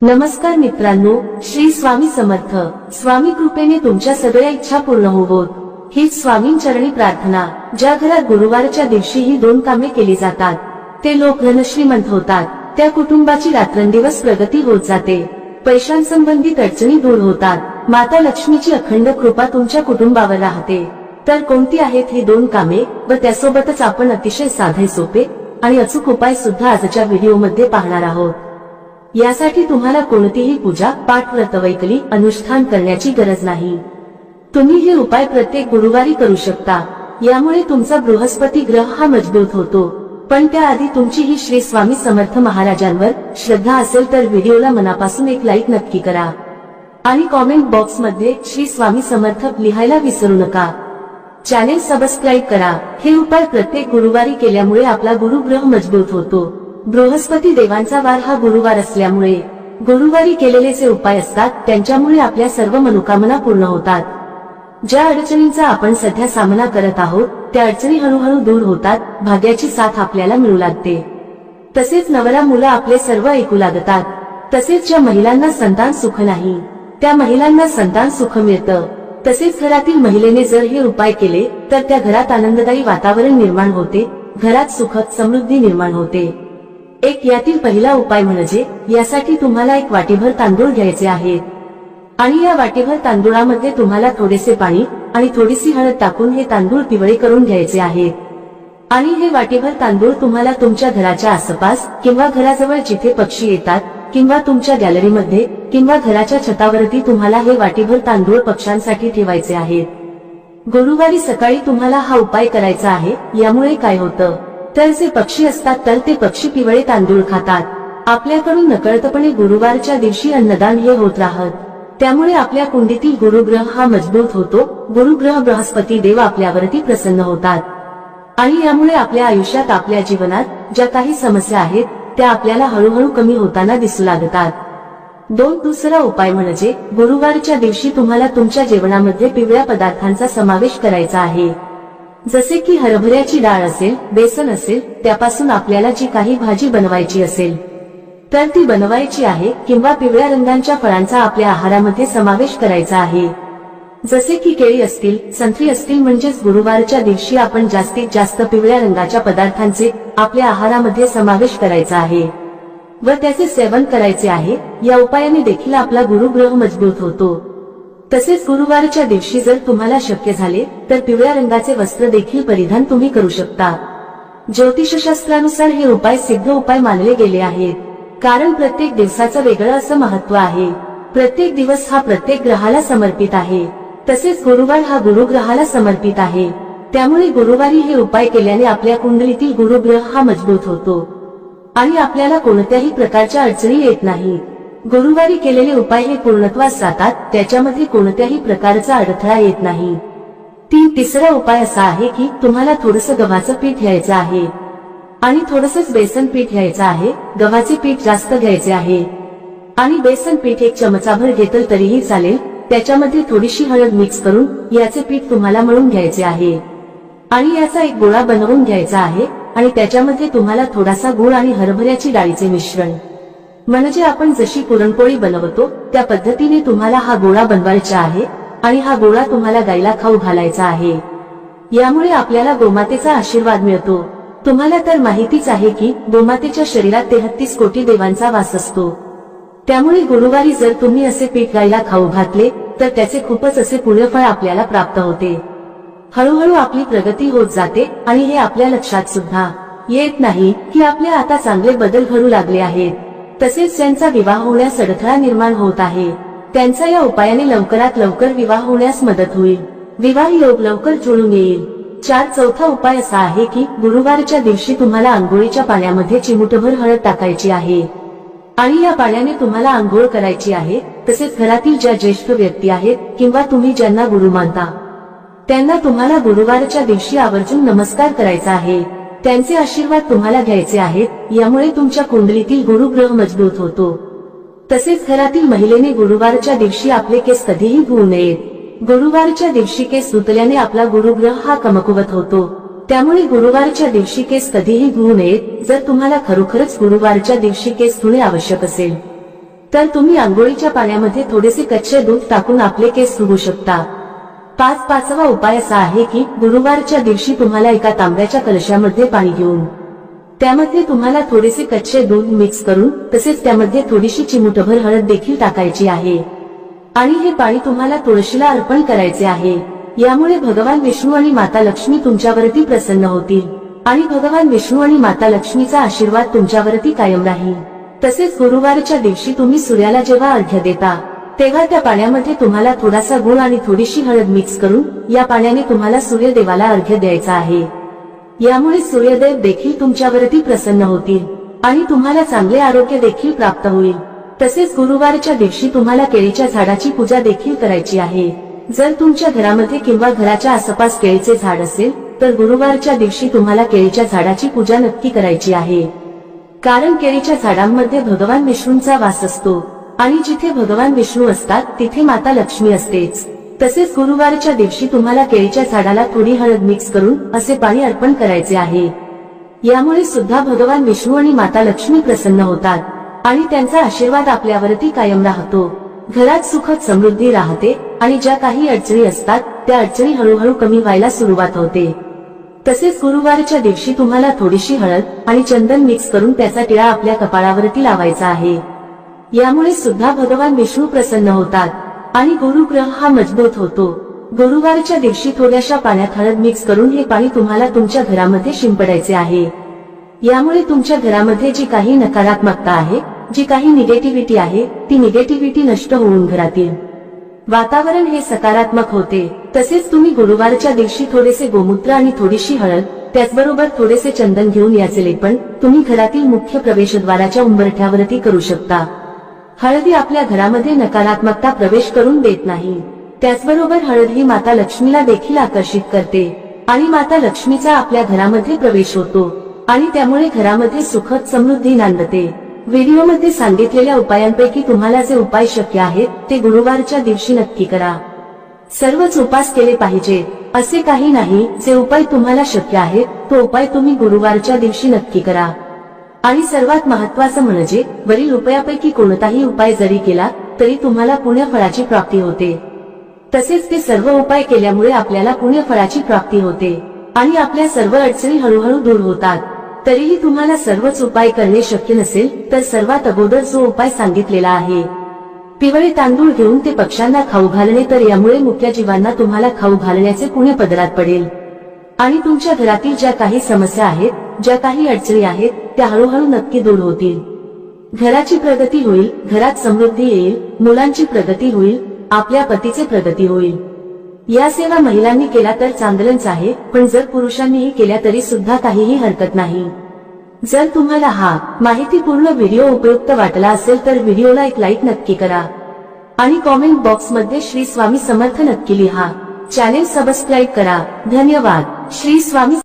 नमस्कार मित्रांनो, श्री स्वामी समर्थ. स्वामी कृपेने तुमच्या सगळ्या इच्छा पूर्ण होवोत हीच स्वामींचरणी प्रार्थना. ज्या घरात गुरुवारच्या दिवशी ही दोन कामे केली जातात ते लोक धनश्रीमंत होतात. त्या कुटुंबाची रात्रंदिवस प्रगती होत जाते. पैशांसंबंधित अडचणी दूर होतात. माता लक्ष्मीची अखंड कृपा तुमच्या कुटुंबावर राहते. तर कोणती आहेत ही दोन कामे व त्यासोबतच आपण अतिशय साधे सोपे आणि अचूक उपाय सुद्धा आजच्या व्हिडिओमध्ये पाहणार आहोत. यासाठी तुम्हाला कोणतीही पूजा पाठ व्रतवैकली अनुष्ठान करण्याची गरज नाही. तुम्ही हे उपाय प्रत्येक गुरुवारी करू शकता. यामुळे तुमचा बृहस्पती ग्रह हा मजबूत होतो. पण त्याआधी तुमची ही श्री स्वामी समर्थ महाराजांवर श्रद्धा असेल तर व्हिडिओला मनापासून एक लाईक नक्की करा आणि कॉमेंट बॉक्स मध्ये श्री स्वामी समर्थ लिहायला विसरू नका. चॅनेल सबस्क्राईब करा. हे उपाय प्रत्येक गुरुवारी केल्यामुळे आपला गुरुग्रह मजबूत होतो. बृहस्पती देवांचा वार हा गुरुवार असल्यामुळे गुरुवारी केलेले जे उपाय असतात त्यांच्यामुळे आपल्या सर्व मनोकामना पूर्ण होतात. ज्या अडचणींचा आपण सध्या सामना करत आहोत त्या अडचणी हळूहळू दूर होतात. भाग्याची साथ आपल्याला मिळू लागते. तसेच नवरा मुलं आपले सर्व ऐकू लागतात. तसेच ज्या महिलांना संतान सुख नाही त्या महिलांना संतान सुख मिळतं. तसेच घरातील महिलेने जर हे उपाय केले तर त्या घरात आनंददायी वातावरण निर्माण होते. घरात सुख समृद्धी निर्माण होते. एक यातील पहिला उपाय म्हणजे यासाठी तुम्हाला एक वाटीभर तांदूळ घ्यायचे आहेत आणि या वाटीभर तांदूळामध्ये तुम्हाला थोडेसे पाणी आणि थोडीशी हळद टाकून हे तांदूळ पिवळे करून घ्यायचे आहेत. आणि हे वाटीभर तांदूळ तुम्हाला तुमच्या घराच्या आसपास किंवा घराजवळ जिथे पक्षी येतात किंवा तुमच्या गॅलरीमध्ये किंवा घराच्या छतावरती तुम्हाला हे वाटीभर तांदूळ पक्ष्यांसाठी ठेवायचे आहेत. गुरुवारी सकाळी तुम्हाला हा उपाय करायचा आहे. यामुळे काय होतं तर जे पक्षी असतात तर ते पक्षी पिवळे तांदूळ खातात. आपल्याकडून नकळतपणे गुरुवारच्या दिवशी अन्नदान हे होत राहत. त्यामुळे आपल्या कुंडीतील गुरुग्रह हा मजबूत होतो. गुरुग्रह बृहस्पती देव आपल्यावरती प्रसन्न होतात आणि यामुळे आपल्या आयुष्यात आपल्या जीवनात ज्या काही समस्या आहेत त्या आपल्याला हळूहळू कमी होताना दिसू लागतात. दुसरा उपाय म्हणजे गुरुवारच्या दिवशी तुम्हाला तुमच्या जेवणामध्ये पिवळ्या पदार्थांचा समावेश करायचा आहे. जसे की हरभऱ्याची डाळ असेल, बेसन असेल, त्यापासून आपल्याला जी काही भाजी बनवायची असेल तर ती बनवायची आहे किंवा पिवळ्या रंगाच्या फळांचा आपल्या आहारामध्ये समावेश करायचा आहे. जसे की केळी असतील, संत्री असतील. म्हणजेच गुरुवारच्या दिवशी आपण जास्तीत जास्त पिवळ्या रंगाच्या पदार्थांचे आपल्या आहारामध्ये समावेश करायचा आहे व त्याचे सेवन करायचे आहे. या उपायाने देखील आपला गुरुग्रह मजबूत होतो. तसेच गुरुवारच्या दिवशी जर तुम्हाला शक्य झाले तर पिवळ्या रंगाचे वस्त्र देखील परिधान तुम्ही करू शकता. ज्योतिषशास्त्रानुसार हे उपाय सिद्ध उपाय मानले गेले आहेत. कारण प्रत्येक दिवसाचं वेगळं असं महत्व आहे. प्रत्येक दिवस हा प्रत्येक ग्रहाला समर्पित आहे. तसेच गुरुवार हा गुरुग्रहाला समर्पित आहे. त्यामुळे गुरुवारी हे उपाय केल्याने आपल्या कुंडलीतील गुरुग्रह हा मजबूत होतो आणि आपल्याला कोणत्याही प्रकारच्या अडचणी येत नाहीत. गुरुवारी केलेले उपाय हे पूर्णत्वास जातात. त्याच्यामध्ये कोणत्याही प्रकारचा अडथळा येत नाही. तिसरा उपाय असा आहे की तुम्हाला थोडंसं गव्हाचं पीठ घ्यायचं आहे आणि थोडंसंच बेसन पीठ घ्यायचं आहे. गव्हाचे पीठ जास्त घ्यायचे आहे आणि बेसन पीठ एक चमचाभर घेतलं तरीही चालेल. त्याच्यामध्ये थोडीशी हळद मिक्स करून याचे पीठ तुम्हाला मळून घ्यायचे आहे आणि याचा एक गोळा बनवून घ्यायचा आहे आणि त्याच्यामध्ये तुम्हाला थोडासा गूळ आणि हरभऱ्याची डाळीचे मिश्रण म्हणजे आपण जशी पुरणपोळी बनवतो त्या पद्धतीने तुम्हाला हा गोळा बनवायचा आहे आणि हा गोळा तुम्हाला गायला खाऊ घालायचा आहे. यामुळे आपल्याला गोमातेचा आशीर्वाद मिळतो. तुम्हाला तर माहितीच आहे की गोमातेच्या शरीरात 33 कोटी देवांचा वास असतो. त्यामुळे गुरुवारी जर तुम्ही असे पीठ गायला खाऊ घातले तर त्याचे खूपच असे पुण्यफळ आपल्याला प्राप्त होते. हळूहळू आपली प्रगती होत जाते आणि हे आपल्या लक्षात सुद्धा येत नाही की आपले आता चांगले बदल घडू लागले आहेत. तसेच ज्यांचा विवाह होण्यास अडथळा निर्माण होत आहे त्यांचा या उपायाने लवकरात लवकर विवाह होण्यास मदत होईल. विवाह योग लवकर जुळून येईल. चौथा उपाय असा आहे की गुरुवारच्या दिवशी तुम्हाला आंघोळीच्या पाण्यामध्ये चिमूटभर हळद टाकायची आहे आणि या पाण्याने तुम्हाला आंघोळ करायची आहे. तसेच घरातील ज्या ज्येष्ठ व्यक्ती आहेत किंवा तुम्ही ज्यांना गुरु मानता त्यांना तुम्हाला गुरुवारच्या दिवशी आवर्जून नमस्कार करायचा आहे. त्यांचे आशीर्वाद तुम्हाला घ्यायचे आहेत. यामुळे तुमच्या कुंडलीतील गुरुग्रह मजबूत होतो. तसेच घरातील महिलेने गुरुवारच्या दिवशी आपले केस कधीही धुवू नयेत. गुरुवारच्या दिवशी केस धुतल्याने आपला गुरुग्रह हा कमकुवत होतो. त्यामुळे गुरुवारच्या दिवशी केस कधीही धुवू नयेत. जर तुम्हाला खरोखरच गुरुवारच्या दिवशी केस धुणे आवश्यक असेल तर तुम्ही आंघोळीच्या पाण्यामध्ये थोडेसे कच्चे दूध टाकून आपले केस धुवू शकता. पाचवा उपाय असा आहे की गुरुवारच्या दिवशी तुम्हाला एका तांब्याच्या कलशामध्ये पाणी घेऊन त्यामध्ये तुम्हाला थोडेसे कच्चे दूध मिक्स करून तसेच त्यामध्ये थोडीशी चिमूटभर हळद देखील टाकायची आहे आणि हे पाणी तुम्हाला तुळशीला अर्पण करायचे आहे. यामुळे भगवान विष्णू आणि माता लक्ष्मी तुमच्यावरती प्रसन्न होतील आणि भगवान विष्णू आणि माता लक्ष्मीचा आशीर्वाद तुमच्यावरती कायम राहील. तसेच गुरुवारच्या दिवशी तुम्ही सूर्याला जेव्हा अर्घ्य देता तेव्हा त्या पाण्यामध्ये तुम्हाला थोडासा गुळ आणि थोडीशी हळद मिक्स करून या पाण्याने तुम्हाला सूर्यदेवाला अर्घ्य द्यायचा आहे. यामुळे सूर्यदेव देखील तुमच्यावरती प्रसन्न होतील आणि तुम्हाला चांगले आरोग्य देखील प्राप्त होईल. तसेच गुरुवारच्या दिवशी तुम्हाला केळीच्या झाडाची पूजा देखील करायची आहे. जर तुमच्या घरामध्ये किंवा घराच्या आसपास केळीचे झाड असेल तर गुरुवारच्या दिवशी तुम्हाला केळीच्या झाडाची पूजा नक्की करायची आहे. कारण केळीच्या झाडांमध्ये भगवान विष्णूंचा वास असतो आणि जिथे भगवान विष्णू असतात तिथे माता लक्ष्मी असतेच. तसेच गुरुवारच्या दिवशी तुम्हाला केळीच्या झाडाला थोडी हळद मिक्स करून असे पाणी अर्पण करायचे आहे. यामुळे सुद्धा भगवान विष्णू आणि माता लक्ष्मी प्रसन्न होतात आणि त्यांचा आशीर्वाद आपल्यावरती कायम राहतो. घरात सुखद समृद्धी राहते आणि ज्या काही अडचणी असतात त्या अडचणी हळूहळू कमी व्हायला सुरुवात होते. तसेच गुरुवारच्या दिवशी तुम्हाला थोडीशी हळद आणि चंदन मिक्स करून त्याचा टिळा आपल्या कपाळावरती लावायचा आहे. यामुळे सुद्धा भगवान विष्णू प्रसन्न होतात आणि गुरुग्रह हा मजबूत होतो. गुरुवारच्या दिवशी थोड्याशा पाण्यात हळद मिक्स करून हे पाणी तुम्हाला तुमच्या घरामध्ये शिंपडायचे आहे. यामुळे तुमच्या घरामध्ये जी काही नकारात्मकता आहे, जी काही निगेटिव्हिटी आहे, ती निगेटिव्हिटी नष्ट होऊन घरातील वातावरण हे सकारात्मक होते. तसेच तुम्ही गुरुवारच्या दिवशी थोडेसे गोमूत्र आणि थोडीशी हळद त्याचबरोबर थोडेसे चंदन घेऊन याचे लेपन तुम्ही घरातील मुख्य प्रवेशद्वाराच्या उंबरठ्यावरती करू शकता. हळदी आपल्या घरामध्ये नकारात्मकता प्रवेश करून देत नाही. त्याचबरोबर हळद ही माता लक्ष्मीला देखील आकर्षित करते आणि माता लक्ष्मीचा आपल्या घरामध्ये प्रवेश होतो आणि त्यामुळे घरामध्ये सुखद समृद्धी नांदते. व्हिडिओमध्ये सांगितलेल्या उपायांपैकी तुम्हाला जे उपाय शक्य आहेत ते गुरुवारच्या दिवशी नक्की करा. सर्वच उपास केले पाहिजे असे काही नाही. जे उपाय तुम्हाला शक्य आहेत तो उपाय तुम्ही गुरुवारच्या दिवशी नक्की करा. आणि सर्वात महत्त्वाचं म्हणजे वरील उपायापैकी कोणताही उपाय जरी केला तरी तुम्हाला पुण्यफळाची प्राप्ती होते. तसेच ते सर्व उपाय केल्यामुळे आपल्याला पुण्यफळाची प्राप्ती होते आणि आपल्या सर्व अडचणी हळूहळू दूर होतात. तरीही तुम्हाला सर्वच उपाय करणे शक्य नसेल तर सर्वात अगोदर जो उपाय सांगितलेला आहे, पिवळे तांदूळ घेऊन ते पक्ष्यांना खाऊ घालणे, तर यामुळे मुक्या जीवांना तुम्हाला खाऊ घालण्याचे पुण्य पदरात पडेल आणि तुमच्या घरातील ज्या काही समस्या आहेत, ज्या काही अडचणी आहेत त्या हळूहळू नक्की दूर होतील. घराची प्रगती होईल, घरात समृद्धी येईल, मुलांची प्रगती होईल, आपल्या पतीचे प्रगती होईल. या सेवा महिलांनी केला तर चांगलंच आहे, पण जर पुरुषांनीही केल्या तरी सुद्धा काहीही हरकत नाही. जर तुम्हाला हा माहितीपूर्ण व्हिडिओ उपयुक्त वाटला असेल तर व्हिडिओला एक लाईक नक्की करा आणि कॉमेंट बॉक्स मध्ये श्री स्वामी समर्थ नक्की लिहा. चॅनेल सबस्क्राईब करा. धन्यवाद. श्री स्वामी